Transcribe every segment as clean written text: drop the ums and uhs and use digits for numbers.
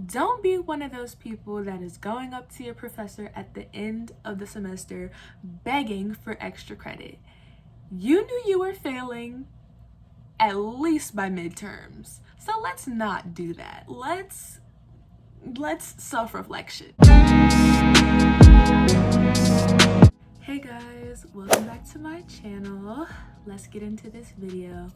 Don't be one of those people that is going up to your professor at the end of the semester begging for extra credit. You knew you were failing at least by midterms. So let's not do that. Let's self-reflection. Hey guys, welcome back to my channel. Let's get into this video.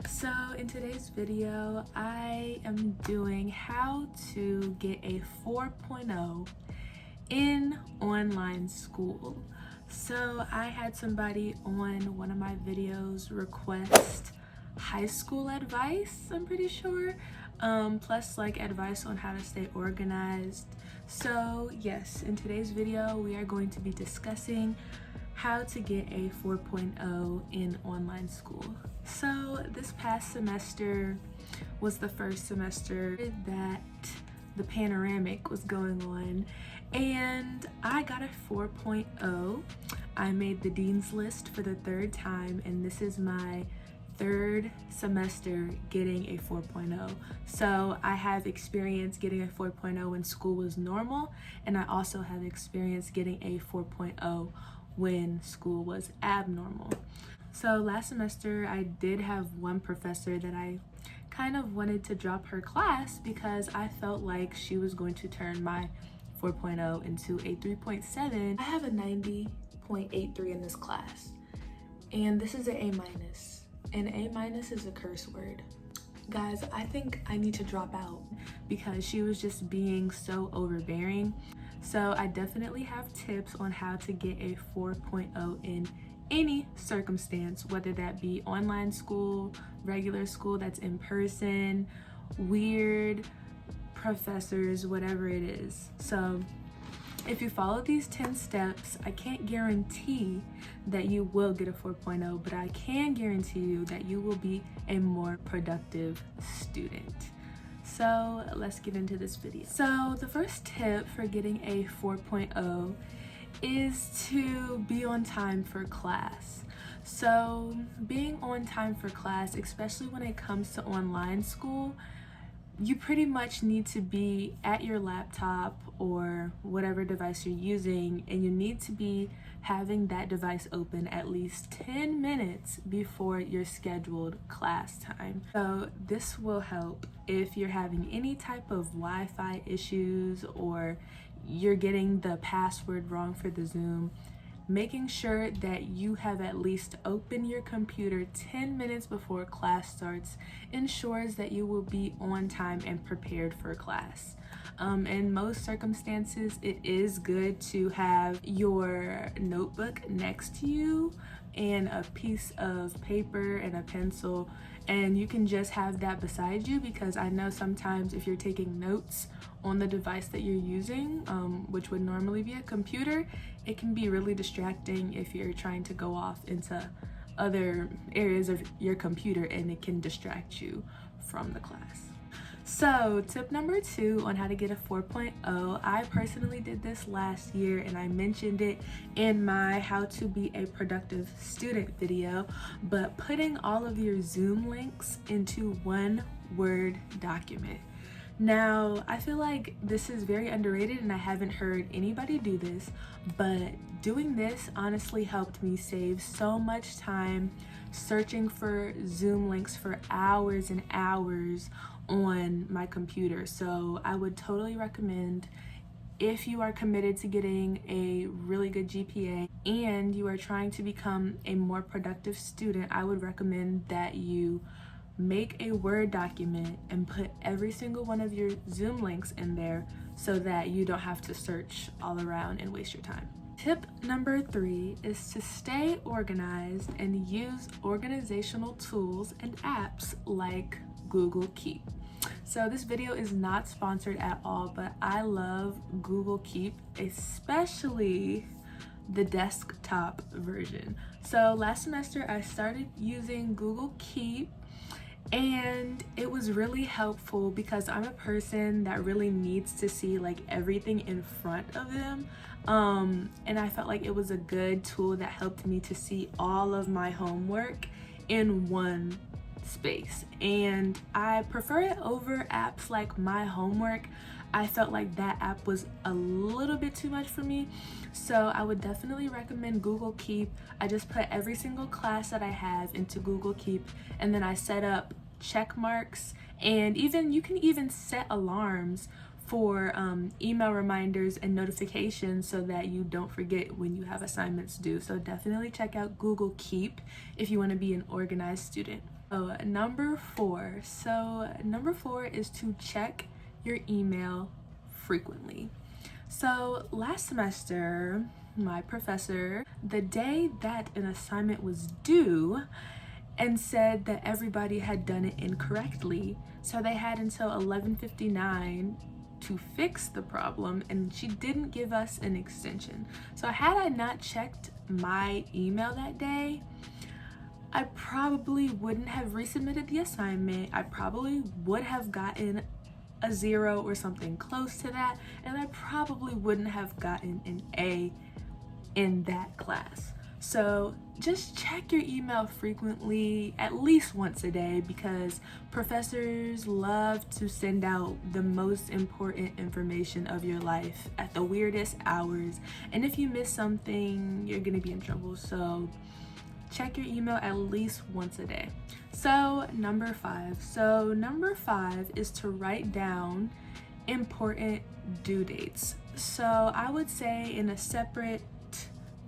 So in today's video, I am doing how to get a 4.0 in online school. So I had somebody on one of my videos request high school advice, I'm pretty sure, plus like advice on how to stay organized. So yes, in today's video we are going to be discussing how to get a 4.0 in online school. So this past semester was the first semester that the panoramic was going on, and I got a 4.0. I made the dean's list for the third time, and this is my third semester getting a 4.0. So I have experience getting a 4.0 when school was normal, and I also have experience getting a 4.0 when school was abnormal. So last semester I did have one professor that I kind of wanted to drop her class because I felt like she was going to turn my 4.0 into a 3.7. I have a 90.83 in this class, and this is an A-. And A- is a curse word. Guys, I think I need to drop out because she was just being so overbearing. So I definitely have tips on how to get a 4.0 in any circumstance, whether that be online school, regular school that's in person, weird professors, whatever it is. So if you follow these 10 steps, I can't guarantee that you will get a 4.0, but I can guarantee you that you will be a more productive student. So let's get into this video. So the first tip for getting a 4.0 is to be on time for class. So being on time for class, especially when it comes to online school, you pretty much need to be at your laptop or whatever device you're using, and you need to be having that device open at least 10 minutes before your scheduled class time. So this will help if you're having any type of Wi-Fi issues or you're getting the password wrong for the Zoom. Making sure that you have at least opened your computer 10 minutes before class starts ensures that you will be on time and prepared for class. In most circumstances, it is good to have your notebook next to you and a piece of paper and a pencil, and you can just have that beside you, because I know sometimes if you're taking notes on the device that you're using, which would normally be a computer, it can be really distracting if you're trying to go off into other areas of your computer, and it can distract you from the class. So tip number 2 on how to get a 4.0, I personally did this last year and I mentioned it in my how to be a productive student video, but putting all of your Zoom links into one Word document. Now, I feel like this is very underrated and I haven't heard anybody do this, but doing this honestly helped me save so much time searching for Zoom links for hours and hours on my computer. So I would totally recommend, if you are committed to getting a really good GPA and you are trying to become a more productive student, I would recommend that you make a Word document and put every single one of your Zoom links in there so that you don't have to search all around and waste your time. Tip number 3 is to stay organized and use organizational tools and apps like Google Keep. So this video is not sponsored at all, but I love Google Keep, especially the desktop version. So last semester I started using Google Keep, and it was really helpful because I'm a person that really needs to see like everything in front of them, and I felt like it was a good tool that helped me to see all of my homework in one space, and I prefer it over apps like My Homework. I felt like that app was a little bit too much for me, so I would definitely recommend Google Keep. I just put every single class that I have into Google Keep, and then I set up check marks, and you can even set alarms for email reminders and notifications so that you don't forget when you have assignments due. So definitely check out Google Keep if you want to be an organized student. Number four is to check your email frequently. So last semester, my professor, the day that an assignment was due, and said that everybody had done it incorrectly. So they had until 11:59 to fix the problem, and she didn't give us an extension. So had I not checked my email that day, I probably wouldn't have resubmitted the assignment. I probably would have gotten a 0 or something close to that, and I probably wouldn't have gotten an A in that class. So just check your email frequently, at least once a day, because professors love to send out the most important information of your life at the weirdest hours. And if you miss something, you're gonna be in trouble. So check your email at least once a day. So number five is to write down important due dates. So I would say in a separate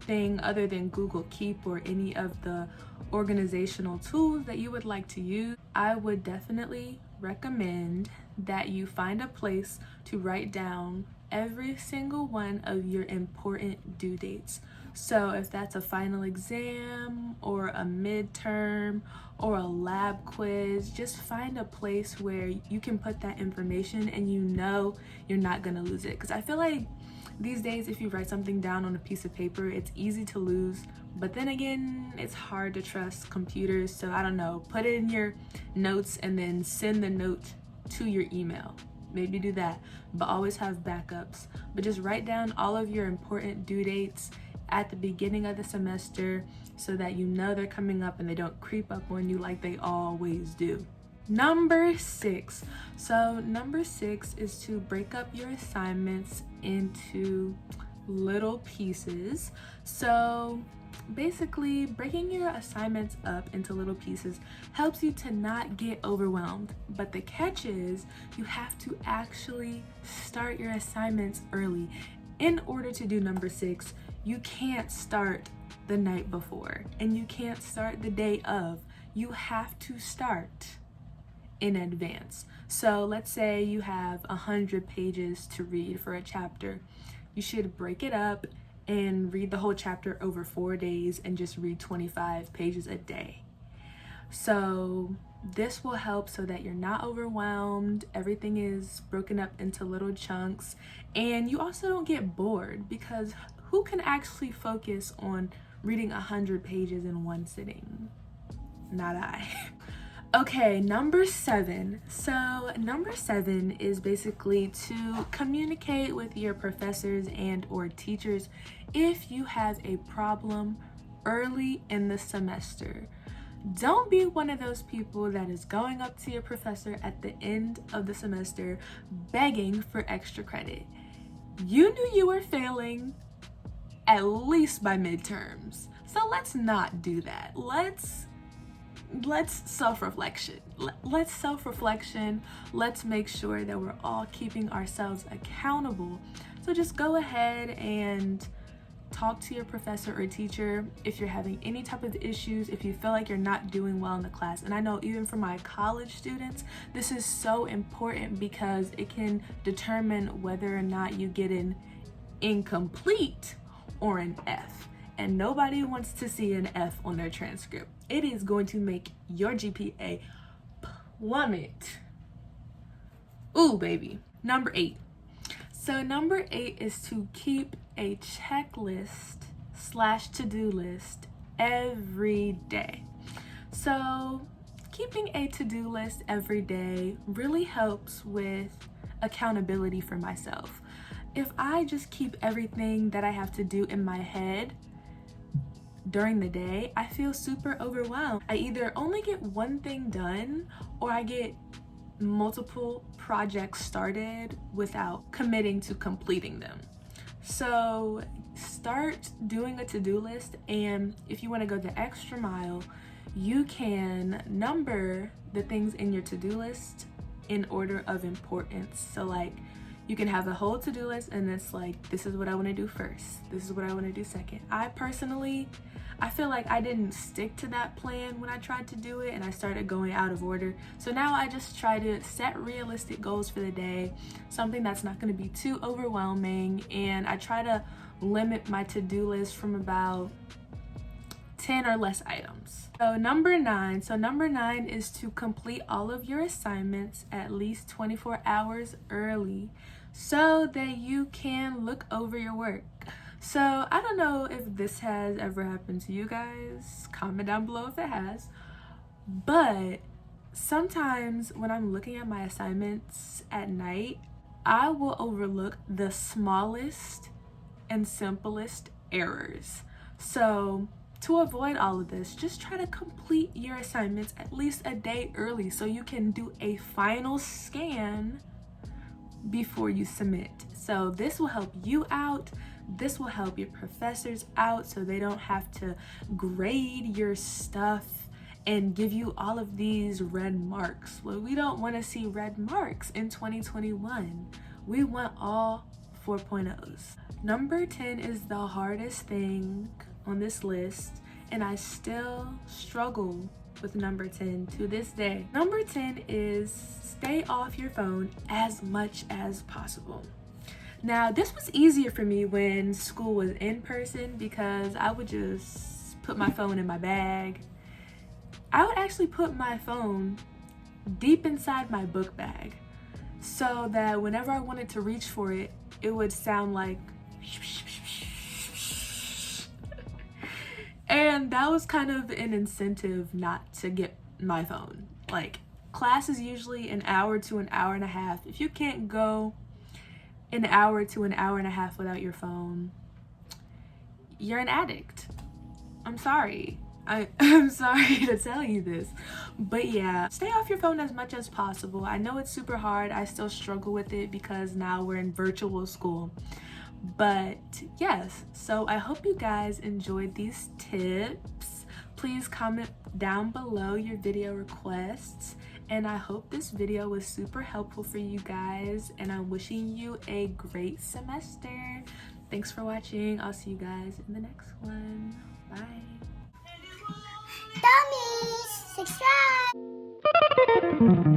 thing other than Google Keep or any of the organizational tools that you would like to use, I would definitely recommend that you find a place to write down every single one of your important due dates. So if that's a final exam or a midterm or a lab quiz, just find a place where you can put that information and you know you're not gonna lose it. Because I feel like these days, if you write something down on a piece of paper, it's easy to lose. But then again, it's hard to trust computers. So I don't know, put it in your notes and then send the note to your email. Maybe do that, but always have backups. But just write down all of your important due dates at the beginning of the semester so that you know they're coming up and they don't creep up on you like they always do. Number six is to break up your assignments into little pieces. So basically, breaking your assignments up into little pieces helps you to not get overwhelmed. But the catch is you have to actually start your assignments early. In order to do number 6, you can't start the night before and you can't start the day of. You have to start in advance. So let's say you have 100 pages to read for a chapter. You should break it up and read the whole chapter over 4 days and just read 25 pages a day. So this will help so that you're not overwhelmed. Everything is broken up into little chunks, and you also don't get bored, because who can actually focus on reading 100 pages in one sitting? Not I. Okay, number 7. So number 7 is basically to communicate with your professors and or teachers if you have a problem early in the semester. Don't be one of those people that is going up to your professor at the end of the semester begging for extra credit. You knew you were failing at least by midterms. So let's not do that. Let's self-reflection. Let's make sure that we're all keeping ourselves accountable. So just go ahead and talk to your professor or teacher if you're having any type of issues, if you feel like you're not doing well in the class. And I know even for my college students, this is so important because it can determine whether or not you get an incomplete or an F. And nobody wants to see an F on their transcript. It is going to make your GPA plummet. Ooh, baby. Number 8. So number 8 is to keep a checklist / to-do list every day. So keeping a to-do list every day really helps with accountability for myself. If I just keep everything that I have to do in my head, during the day, I feel super overwhelmed. I either only get one thing done or I get multiple projects started without committing to completing them. So start doing a to-do list, and if you want to go the extra mile, you can number the things in your to-do list in order of importance. So like you can have a whole to-do list and it's like, this is what I want to do first, this is what I want to do second. I feel like I didn't stick to that plan when I tried to do it, and I started going out of order. So now I just try to set realistic goals for the day, something that's not going to be too overwhelming, and I try to limit my to-do list from about 10 or less items. So number nine is to complete all of your assignments at least 24 hours early so that you can look over your work. So I don't know if this has ever happened to you guys, comment down below if it has, but sometimes when I'm looking at my assignments at night, I will overlook the smallest and simplest errors. So to avoid all of this, just try to complete your assignments at least a day early so you can do a final scan before you submit. So this will help you out. This will help your professors out so they don't have to grade your stuff and give you all of these red marks. Well, we don't want to see red marks in 2021. We want all 4.0s. Number 10 is the hardest thing on this list, and I still struggle with number 10 to this day. Number 10 is stay off your phone as much as possible. Now, this was easier for me when school was in person because I would just put my phone in my bag. I would actually put my phone deep inside my book bag so that whenever I wanted to reach for it, it would sound like and that was kind of an incentive not to get my phone. Like, class is usually an hour to an hour and a half. If you can't go an hour to an hour and a half without your phone, you're an addict. I'm sorry. I'm sorry to tell you this, but yeah, stay off your phone as much as possible. I know it's super hard. I still struggle with it because now we're in virtual school. But yes, so I hope you guys enjoyed these tips. Please comment down below your video requests, and I hope this video was super helpful for you guys, and I'm wishing you a great semester. Thanks for watching. I'll see you guys in the next one. Bye. Dummies, subscribe.